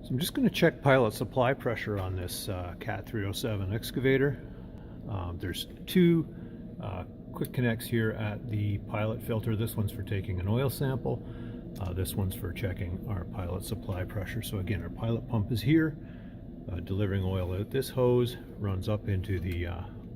So I'm just going to check pilot supply pressure on this Cat 307 excavator. There's two quick connects here at the pilot filter. This one's for taking an oil sample. This one's for checking our pilot supply pressure. So again, our pilot pump is here, delivering oil out this hose, runs up into the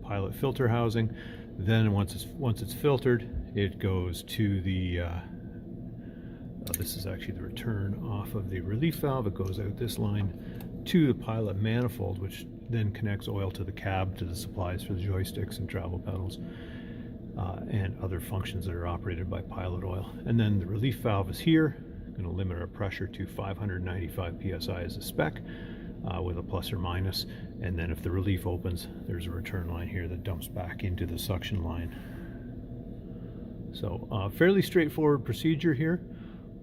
pilot filter housing. Then once it's filtered, it goes to the this is actually the return off of the relief valve. It goes out this line to the pilot manifold, which then connects oil to the cab, to the supplies for the joysticks and travel pedals, and other functions that are operated by pilot oil. And then the relief valve is here, going to limit our pressure to 595 psi as a spec, with a plus or minus. And then if the relief opens, there's a return line here that dumps back into the suction line. So fairly straightforward procedure here.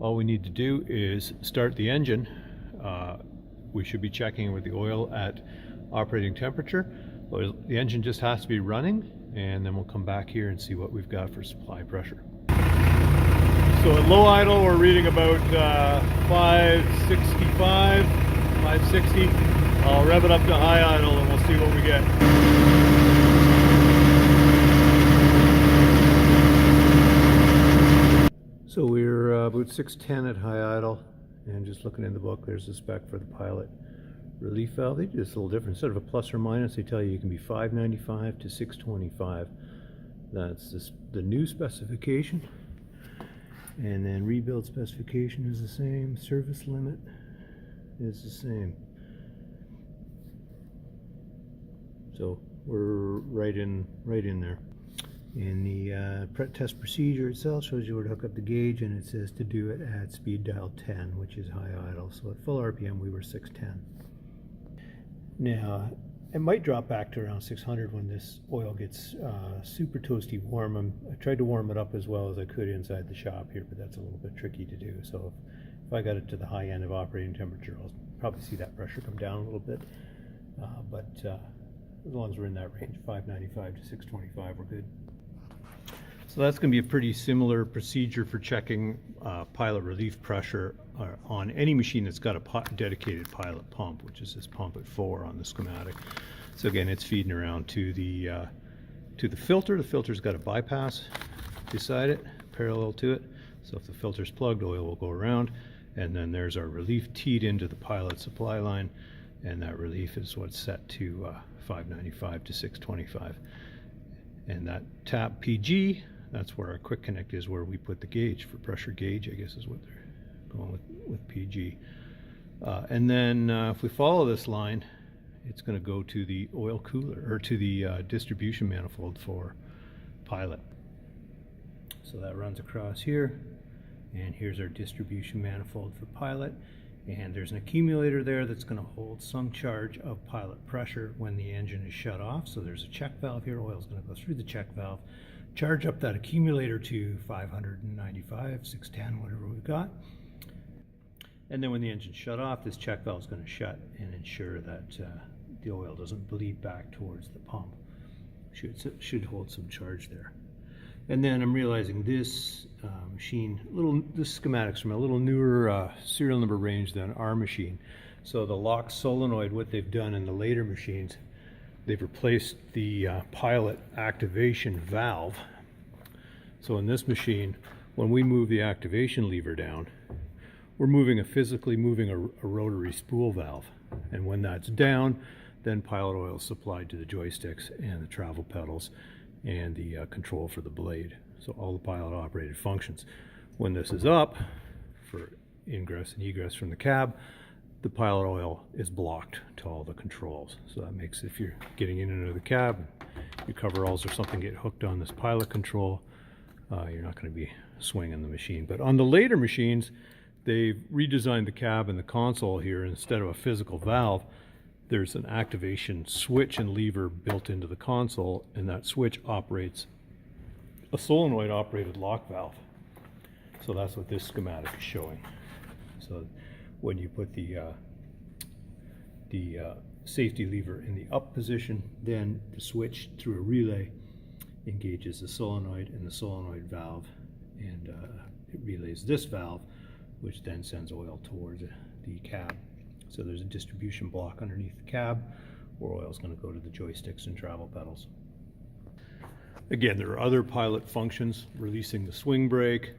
All we need to do is start the engine. We should be checking with the oil at operating temperature. The engine just has to be running, and then we'll come back here and see what we've got for supply pressure. So at low idle, we're reading about 565, 560. I'll rev it up to high idle and we'll see what we get. So we're about 610 at high idle, and just looking in the book, there's the spec for the pilot relief valve. They do this a little different. Instead of a plus or minus, they tell you can be 595 to 625. That's the new specification. And then rebuild specification is the same. Service limit is the same. So we're right in there. And the test procedure itself shows you where to hook up the gauge, and it says to do it at speed dial 10, which is high idle. So at full RPM, we were 610. Now, it might drop back to around 600 when this oil gets super toasty warm. I tried to warm it up as well as I could inside the shop here, but that's a little bit tricky to do. So if I got it to the high end of operating temperature, I'll probably see that pressure come down a little bit. But as long as we're in that range, 595 to 625, we're good. So that's going to be a pretty similar procedure for checking pilot relief pressure on any machine that's got a dedicated pilot pump, which is this pump at 4 on the schematic. So again, it's feeding around to the filter. The filter's got a bypass beside it, parallel to it. So if the filter's plugged, oil will go around, and then there's our relief teed into the pilot supply line, and that relief is what's set to 595 to 625. And that tap PG, that's where our quick connect is, where we put the gauge for pressure gauge, I guess is what they're going with PG. And then if we follow this line, it's going to go to the oil cooler, or to the distribution manifold for pilot. So that runs across here, and here's our distribution manifold for pilot. And there's an accumulator there that's going to hold some charge of pilot pressure when the engine is shut off. So there's a check valve here. Oil is going to go through the check valve, charge up that accumulator to 595, 610, whatever we've got. And then when the engine's shut off, this check valve is going to shut and ensure that the oil doesn't bleed back towards the pump. Should hold some charge there. And then I'm realizing this machine, this schematic's from a little newer serial number range than our machine. So the lock solenoid, what they've done in the later machines, they've replaced the pilot activation valve. So in this machine, when we move the activation lever down, we're physically moving a rotary spool valve. And when that's down, then pilot oil is supplied to the joysticks and the travel pedals and the control for the blade. So all the pilot operated functions. When this is up for ingress and egress from the cab, the pilot oil is blocked to all the controls. So that makes, if you're getting in and out of the cab, your coveralls or something get hooked on this pilot control, you're not going to be swinging the machine. But on the later machines, they've redesigned the cab and the console here. Instead of a physical valve, there's an activation switch and lever built into the console, and that switch operates a solenoid operated lock valve. So that's what this schematic is showing. So when you put the safety lever in the up position, then the switch through a relay engages the solenoid and the solenoid valve, and it relays this valve, which then sends oil towards the cab. So there's a distribution block underneath the cab where oil is going to go to the joysticks and travel pedals. Again, there are other pilot functions: releasing the swing brake,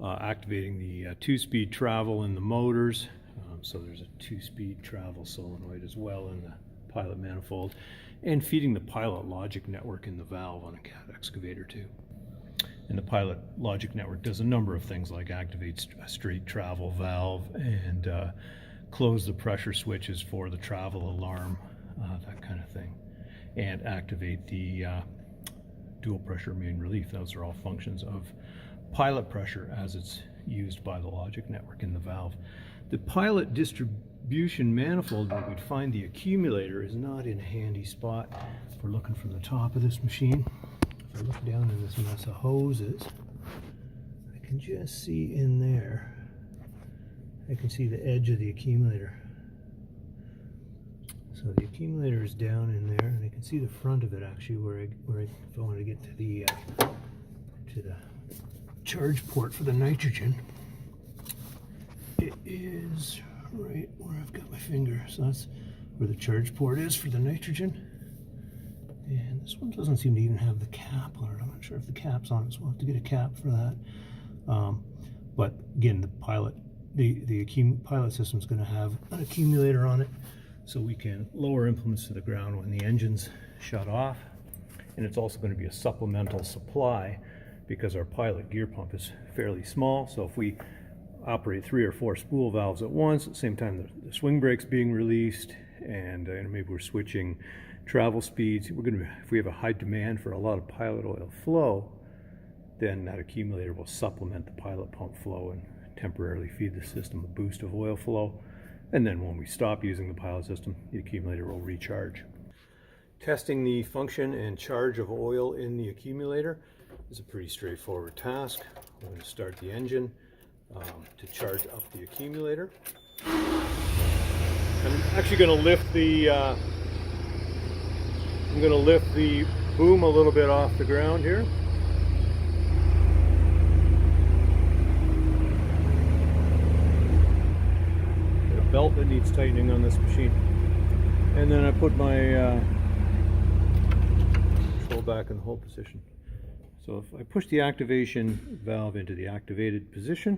activating the 2-speed travel in the motors. So there's a 2-speed travel solenoid as well in the pilot manifold, and feeding the pilot logic network in the valve on a Cat excavator too. And the pilot logic network does a number of things like activate a straight travel valve and close the pressure switches for the travel alarm, that kind of thing, and activate the dual pressure main relief. Those are all functions of pilot pressure as it's used by the logic network in the valve. The pilot distribution manifold, where we'd find the accumulator, is not in a handy spot. If we're looking from the top of this machine, if I look down in this mess of hoses, I can just see in there, I can see the edge of the accumulator. So the accumulator is down in there, and I can see the front of it actually, if I want to get to the charge port for the nitrogen. It is right where I've got my finger. So that's where the charge port is for the nitrogen. And this one doesn't seem to even have the cap on it. I'm not sure if the cap's on it, so we'll have to get a cap for that. But again, the pilot system is going to have an accumulator on it, so we can lower implements to the ground when the engine's shut off. And it's also going to be a supplemental supply because our pilot gear pump is fairly small. So if we operate 3 or 4 spool valves at once, at the same time the swing brake's being released, and maybe we're switching travel speeds, if we have a high demand for a lot of pilot oil flow, then that accumulator will supplement the pilot pump flow and temporarily feed the system a boost of oil flow. And then when we stop using the pilot system, the accumulator will recharge. Testing the function and charge of oil in the accumulator is a pretty straightforward task. I'm going to start the engine to charge up the accumulator. I'm actually going to lift the boom a little bit off the ground here. Got a belt that needs tightening on this machine. And then I put my control back in the hold position. So if I push the activation valve into the activated position,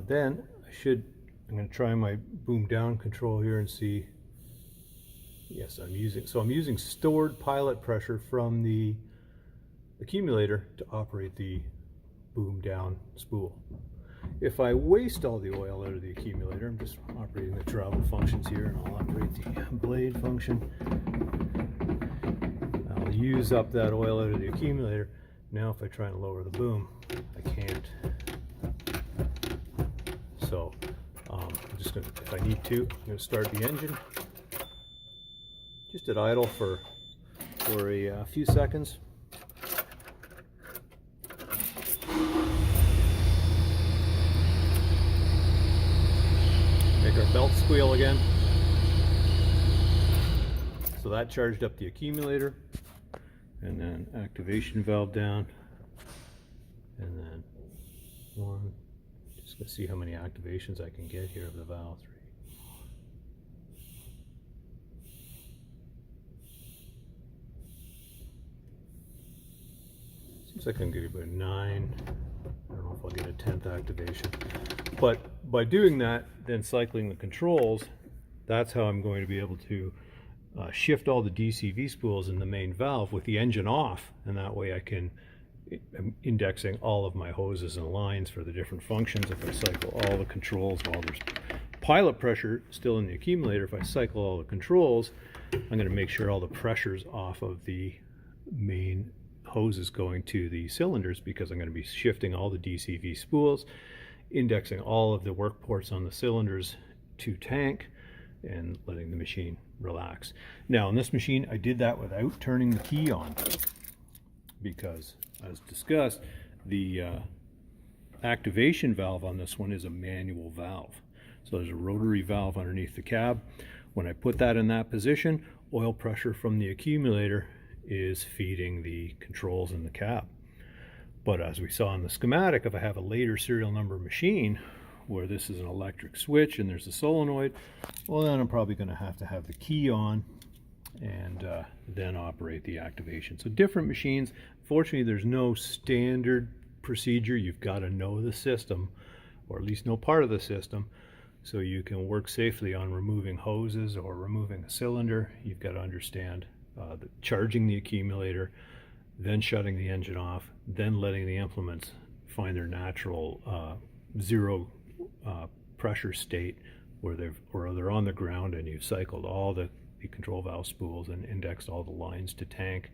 then I'm going to try my boom down control here and see. Yes, I'm using stored pilot pressure from the accumulator to operate the boom down spool. If I waste all the oil out of the accumulator, I'm just operating the travel functions here, and I'll operate the blade function. I'll use up that oil out of the accumulator. Now if I try and lower the boom, I can't. So I'm just going to, if I need to, I'm going to start the engine just at idle for a few seconds. Make our belt squeal again. So that charged up the accumulator, and then activation valve down, and then one. Just gonna see how many activations I can get here of the valve. 3. Seems like I can get about 9. I don't know if I'll get a 10th activation. But by doing that, then cycling the controls, that's how I'm going to be able to shift all the DCV spools in the main valve with the engine off, and that way I'm indexing all of my hoses and lines for the different functions. If I cycle all the controls while there's pilot pressure still in the accumulator, if I cycle all the controls, I'm going to make sure all the pressure's off of the main hoses going to the cylinders, because I'm going to be shifting all the DCV spools, indexing all of the work ports on the cylinders to tank, and letting the machine relax. Now on this machine I did that without turning the key on, because as discussed, the activation valve on this one is a manual valve. So there's a rotary valve underneath the cab. When I put that in that position, oil pressure from the accumulator is feeding the controls in the cab. But as we saw in the schematic, if I have a later serial number machine where this is an electric switch and there's a solenoid, well then I'm probably going to have the key on and then operate the activation. So different machines, fortunately there's no standard procedure. You've got to know the system, or at least know part of the system, so you can work safely on removing hoses or removing a cylinder. You've got to understand charging the accumulator, then shutting the engine off, then letting the implements find their natural zero pressure state where they're on the ground, and you've cycled all the control valve spools and indexed all the lines to tank.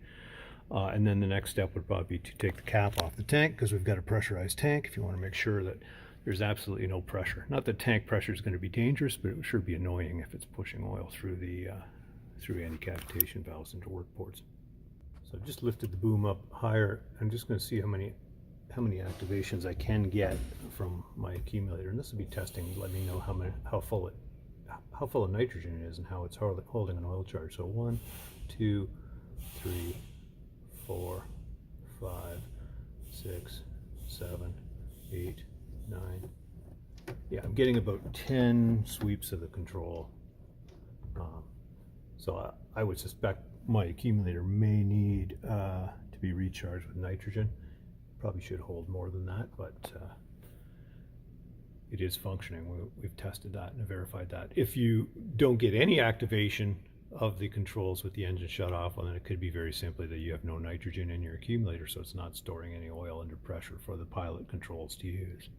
And then the next step would probably be to take the cap off the tank, because we've got a pressurized tank, if you want to make sure that there's absolutely no pressure. Not that tank pressure is going to be dangerous, but it would sure be annoying if it's pushing oil through the through anti-cavitation valves into work ports. So I've just lifted the boom up higher. I'm just going to see how many activations I can get from my accumulator, and this will be testing to let me know how full of nitrogen it is and how it's holding an oil charge. So 1, 2, 3, 4, 5, 6, 7, 8, 9. Yeah, I'm getting about 10 sweeps of the control. So I would suspect my accumulator may need to be recharged with nitrogen. Probably should hold more than that, but it is functioning. We've tested that and verified that. If you don't get any activation of the controls with the engine shut off, well, then it could be very simply that you have no nitrogen in your accumulator, so it's not storing any oil under pressure for the pilot controls to use.